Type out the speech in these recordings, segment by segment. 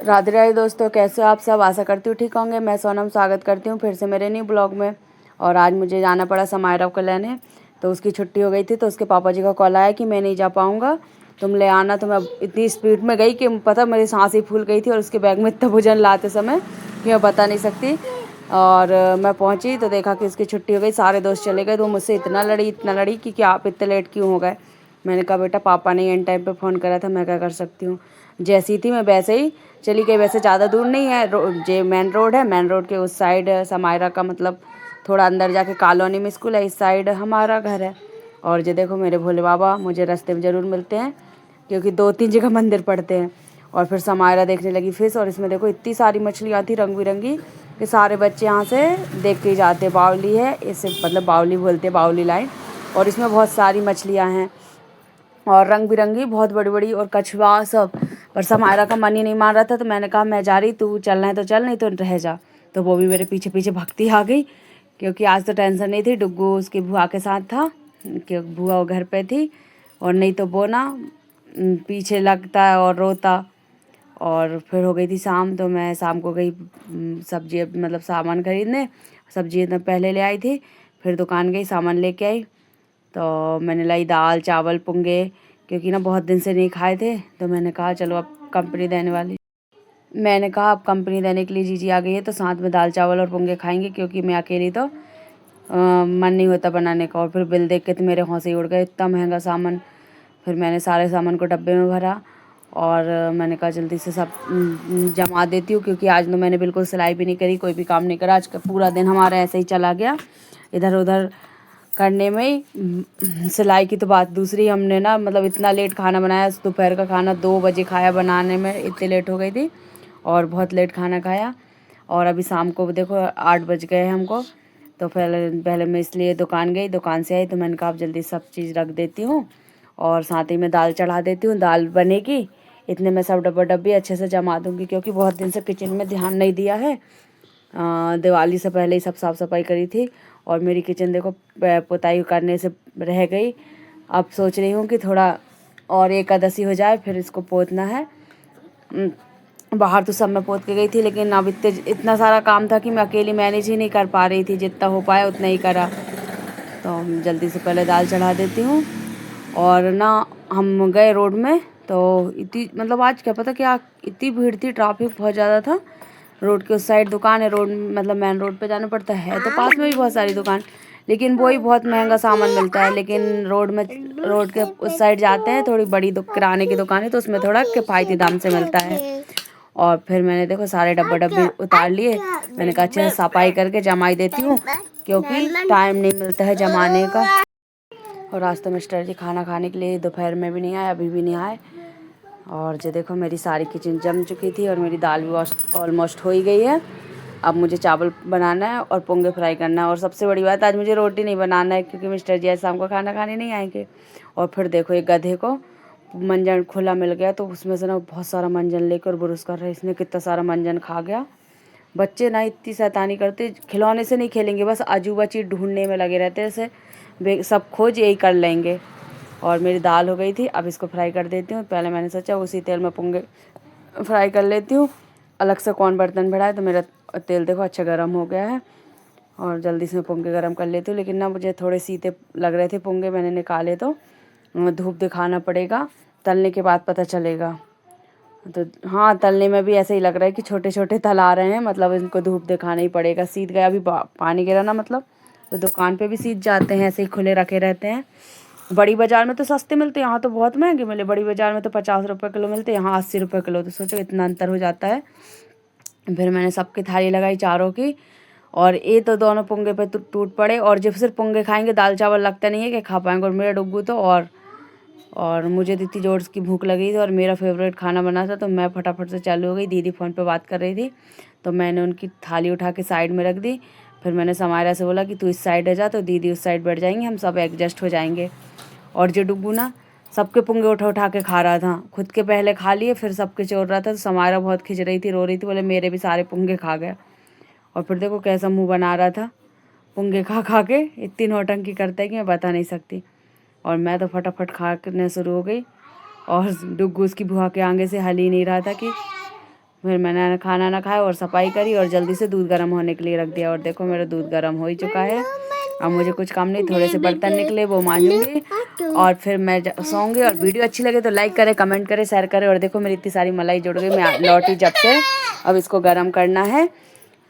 राधे राधे दोस्तों, कैसे हो आप सब। आशा करती हूँ ठीक होंगे। मैं सोनम स्वागत करती हूँ फिर से मेरे न्यू ब्लॉग में। और आज मुझे जाना पड़ा समायरा को लेने, तो उसकी छुट्टी हो गई थी। तो उसके पापा जी का कॉल आया कि मैं नहीं जा पाऊँगा, तुम ले आना। तो मैं इतनी स्पीड में गई कि पता मेरी सांस ही फूल गई थी, और उसके बैग में इतना वजन लाते समय कि मैं बता नहीं सकती। और मैं पहुँची तो देखा कि उसकी छुट्टी हो गई, सारे दोस्त चले गए। तो मुझसे इतना लड़ी कि क्या आप इतने लेट क्यों हो गए। मैंने कहा बेटा पापा ने एंड टाइम पे फ़ोन करा था, मैं क्या कर सकती हूँ। जैसी थी मैं वैसे ही चली गई। वैसे ज़्यादा दूर नहीं है, जे मेन रोड है, मेन रोड के उस साइड समायरा का मतलब थोड़ा अंदर जाके कॉलोनी में स्कूल है, इस साइड हमारा घर है। और ये देखो मेरे भोले बाबा मुझे रास्ते में ज़रूर मिलते हैं, क्योंकि 2-3 जगह मंदिर पड़ते हैं। और फिर समायरा देखने लगी फिश, और इसमें देखो इतनी सारी मछलियाँ थी रंग बिरंगी कि सारे बच्चे यहाँ से देख के ही जाते। बावली है इसे, मतलब बावली बोलते हैं, बावली लाइन। और इसमें बहुत सारी मछलियाँ हैं और रंग बिरंगी बहुत बड़ी बड़ी, और कछुआ सब। पर समायरा का मन ही नहीं मान रहा था, तो मैंने कहा मैं जा रही, तू चलना है तो चल, नहीं तो रह जा। तो वो भी मेरे पीछे पीछे भगती आ गई, क्योंकि आज तो टेंशन नहीं थी। डुग्गू उसकी बुआ के साथ था, क्योंकि बुआ वो घर पे थी। और नहीं तो वो ना पीछे लगता है और रोता। और फिर हो गई थी शाम, तो मैं शाम को गई सब्जी मतलब सामान खरीदने। सब्जी इतना पहले ले आई थी, फिर दुकान गई सामान लेके आई। तो मैंने लाई दाल चावल पुंगे, क्योंकि ना बहुत दिन से नहीं खाए थे। तो मैंने कहा चलो अब कंपनी देने वाली, मैंने कहा अब कंपनी देने के लिए जीजी आ गई है, तो साथ में दाल चावल और पुंगे खाएंगे, क्योंकि मैं अकेली तो मन नहीं होता बनाने का। और फिर बिल देख के तो मेरे हौसले ही उड़ गए, इतना महंगा सामान। फिर मैंने सारे सामान को डब्बे में भरा, और मैंने कहा जल्दी से सब जमा देती हूँ, क्योंकि आज तो मैंने बिल्कुल सिलाई भी नहीं करी, कोई भी काम नहीं करा। आज का पूरा दिन हमारा ऐसे ही चला गया, इधर उधर करने में। सिलाई की तो बात दूसरी, हमने ना मतलब इतना लेट खाना बनाया। दोपहर का खाना 2 बजे खाया, बनाने में इतनी लेट हो गई थी, और बहुत लेट खाना खाया। और अभी शाम को देखो 8 बज गए हैं हमको। तो पहले पहले मैं इसलिए दुकान गई, दुकान से आई तो मैंने कहा अब जल्दी सब चीज़ रख देती हूँ, और साथ ही में दाल चढ़ा देती हूँ। दाल बनेगी इतने में सब डब्बा डब्बी अच्छे से जमा दूँगी, क्योंकि बहुत दिन से किचन में ध्यान नहीं दिया है। दिवाली से पहले ही सब साफ़ सफाई करी थी, और मेरी किचन देखो पुताई करने से रह गई। अब सोच रही हूँ कि थोड़ा और एकादशी हो जाए फिर इसको पोतना है। बाहर तो सब मैं पोत के गई थी, लेकिन अब इतना सारा काम था कि मैं अकेली मैनेज ही नहीं कर पा रही थी। जितना हो पाया उतना ही करा। तो जल्दी से पहले दाल चढ़ा देती हूँ। और ना हम गए रोड में, तो इतनी मतलब आज क्या पता क्या इतनी भीड़ थी, ट्रैफिक बहुत ज़्यादा था। रोड के उस साइड दुकान है, रोड मतलब मेन रोड पे जाना पड़ता है। तो पास में भी बहुत सारी दुकान, लेकिन वही बहुत महंगा सामान मिलता है। लेकिन रोड के उस साइड जाते हैं, थोड़ी बड़ी किराने की दुकान है, तो उसमें थोड़ा किफ़ायती दाम से मिलता है। और फिर मैंने देखो सारे डब्बे डब्बे उतार लिए। मैंने कहा अच्छे से सफाई करके जमाई देती हूँ, क्योंकि टाइम नहीं मिलता है जमाने का। और आज तो मिस्टर जी खाना खाने के लिए दोपहर में भी नहीं आए, अभी भी नहीं आए। और जो देखो मेरी सारी किचन जम चुकी थी, और मेरी दाल भी ऑलमोस्ट हो ही गई है। अब मुझे चावल बनाना है और पोंगे फ्राई करना है। और सबसे बड़ी बात, आज मुझे रोटी नहीं बनाना है, क्योंकि मिस्टर जी आज शाम को खाना खाने नहीं आएंगे। और फिर देखो एक गधे को मंजन खुला मिल गया, तो उसमें से ना बहुत सारा मंजन लेकर और बुरुस कर रहा है। इसने कितना सारा मंजन खा गया। बच्चे ना इतनी शैतानी करते, खिलौने से नहीं खेलेंगे, बस अजूबा चीज़ ढूंढने में लगे रहते हैं। जैसे सब खोज यही कर लेंगे। और मेरी दाल हो गई थी, अब इसको फ्राई कर देती हूँ। पहले मैंने सोचा उसी तेल में पोंगे फ्राई कर लेती हूँ। अलग से कौन बर्तन बढ़ा है, तो मेरा तेल देखो अच्छा गर्म हो गया है, और जल्दी से मैं पोंगे गर्म कर लेती हूँ। लेकिन ना मुझे थोड़े सीते लग रहे थे पोंगे, मैंने निकाले। तो धूप दिखाना पड़ेगा, तलने के बाद पता चलेगा। तो हाँ, तलने में भी ऐसे ही लग रहा है कि छोटे छोटे तल आ रहे हैं, मतलब इनको धूप दिखाना ही पड़ेगा। सीध गया अभी पानी गिरा ना, मतलब तो दुकान पे भी सीध जाते हैं, ऐसे ही खुले रखे रहते हैं। बड़ी बाज़ार में तो सस्ते मिलते हैं, यहाँ तो बहुत महंगे मिले। बड़ी बाज़ार में तो 50 रुपये किलो मिलते हैं, यहाँ 80 रुपये किलो। तो सोचो इतना अंतर हो जाता है। फिर मैंने सबकी थाली लगाई चारों की, और ये तो दोनों पोंगे पे टूट पड़े। और जब सिर्फ पोंगे खाएंगे दाल चावल लगता नहीं है कि खा पाएंगे। और मेरा डुग्गू तो और मुझे तो इतनी जोर की भूख लगी थी, और मेरा फेवरेट खाना बना था, तो मैं फटाफट से चालू हो गई। दीदी फ़ोन पे बात कर रही थी, तो मैंने उनकी थाली उठा के साइड में रख दी। फिर मैंने समायरा से बोला कि तू इस साइड आ जा, तो दीदी उस साइड बैठ जाएंगी, हम सब एडजस्ट हो जाएंगे। और जो डुग्गू ना सबके पुंगे उठा उठा के खा रहा था, खुद के पहले खा लिए, फिर सबके चोर रहा था। तो समायरा बहुत खिंच रही थी, रो रही थी, बोले मेरे भी सारे पुंगे खा गया। और फिर देखो कैसा मुँह बना रहा था, पुंगे खा खा के इतनी नौटंकी करता है कि मैं बता नहीं सकती। और मैं तो फटाफट खाने शुरू हो गई, और डुग्गू उसकी बुआ के आगे से हल ही नहीं रहा था कि फिर मैंने खाना ना खाया और सफाई करी और जल्दी से दूध गर्म होने के लिए रख दिया। और देखो मेरा दूध गर्म हो ही चुका है। अब मुझे कुछ काम नहीं, थोड़े से बर्तन निकले वो मांजूंगी और फिर मैं सोऊंगी। और वीडियो अच्छी लगे तो लाइक करें, कमेंट करें, शेयर करें। और देखो मेरी इतनी सारी मलाई जुड़ गई, मैं लौटी जब से। अब इसको गर्म करना है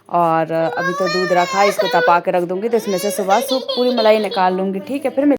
और अभी तो दूध रखा है, इसको तपा के रख दूंगी तो इसमें से सुबह पूरी मलाई निकाल लूँगी। ठीक है, फिर मैं